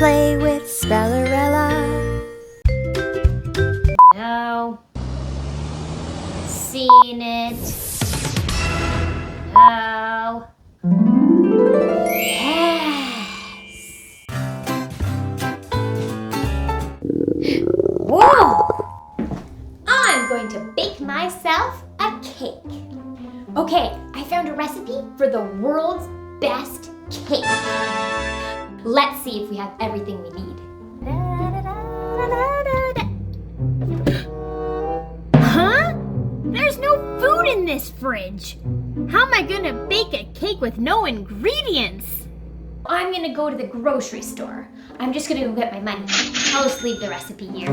play with Spellerella. No. Seen it. No. Yes. Whoa! I'm going to bake myself a cake. Okay, I found a recipe for the world's best cake. Let's see if we have everything we need. Huh? There's no food in this fridge. How am I gonna bake a cake with no ingredients? I'm gonna go to the grocery store. I'm just gonna go get my money. I'll just leave the recipe here.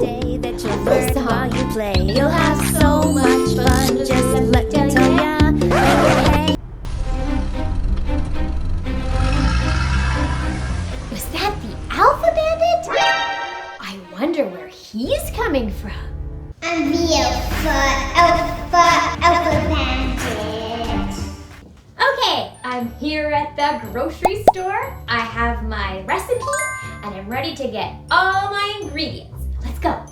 Day that you'll learn while you play. You'll have so much fun, just let me tell ya. Okay. Was that the Alpha Bandit? I wonder where he's coming from. I'm the Alpha Bandit. Okay, I'm here at the grocery store. I have my recipe and I'm ready to get all my ingredients. Let's go.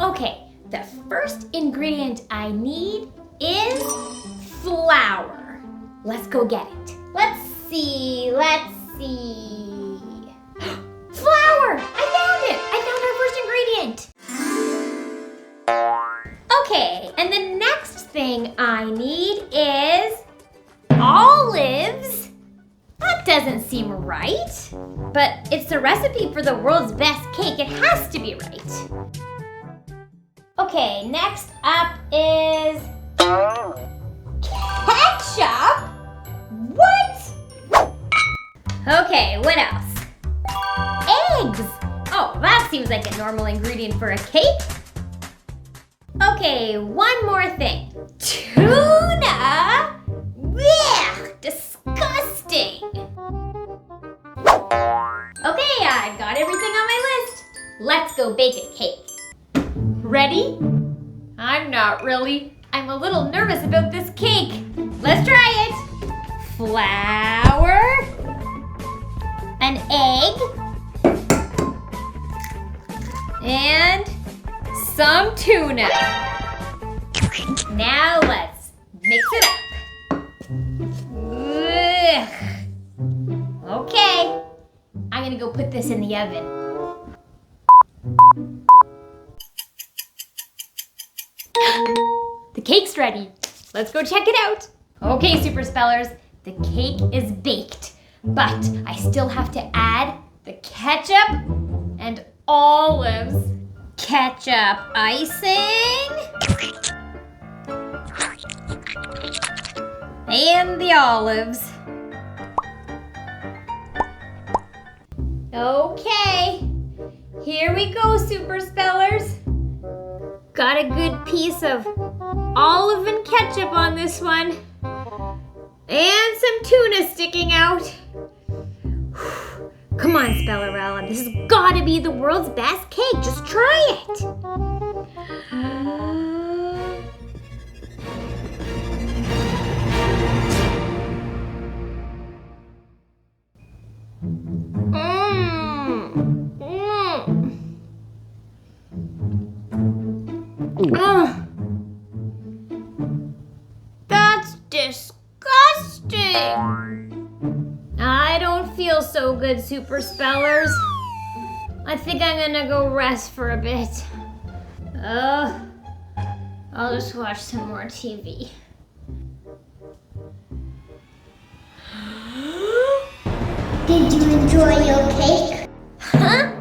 Okay, the first ingredient I need is flour. Let's go get it. Let's see. Flour! I found it! I found our first ingredient. Okay, and the next thing I need is olives. That doesn't seem right. But it's the recipe for the world's best cake. It has to be right. Okay, next up is ketchup? What? Okay, what else? Eggs. Oh, that seems like a normal ingredient for a cake. Okay, one more thing. Tuna? Blech, disgusting. Okay, I got everything on my list. Let's go bake a cake. Ready? I'm not really. I'm a little nervous about this cake. Let's try it. Flour, an egg, and some tuna. Now let's mix it up. Ugh. Okay, I'm gonna go put this in the oven. The cake's ready. Let's go check it out. Okay, Super Spellers, the cake is baked, but I still have to add the ketchup and olives. Ketchup icing. And the olives. Okay, here we go, Super Spellers. Got a good piece of olive and ketchup on this one. And some tuna sticking out. Come on, Spellerella, this has got to be the world's best cake. Just try it. That's disgusting. I don't feel so good, Super Spellers. I think I'm gonna go rest for a bit. I'll just watch some more TV. Did you enjoy your cake? Huh?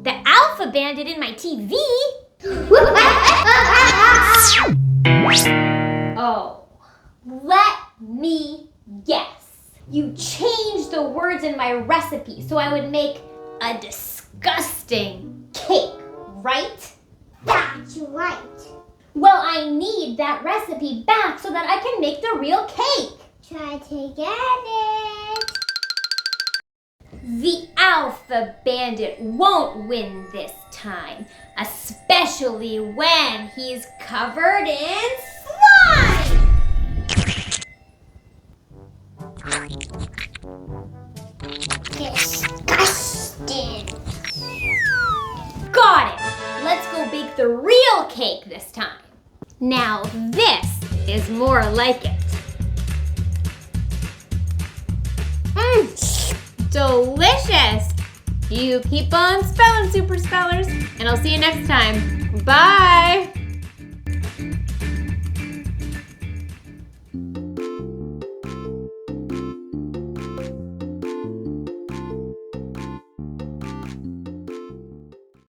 The Alpha Bandit in my TV? Oh, let me guess. You changed the words in my recipe so I would make a disgusting cake, right? That's right. Well, I need that recipe back so that I can make the real cake. Try to get it. The Alpha Bandit won't win this time. A special especially when he's covered in slime. Disgusting. Got it. Let's go bake the real cake this time. Now this is more like it. Delicious. You keep on spelling, super spellers, and I'll see you next time. Bye.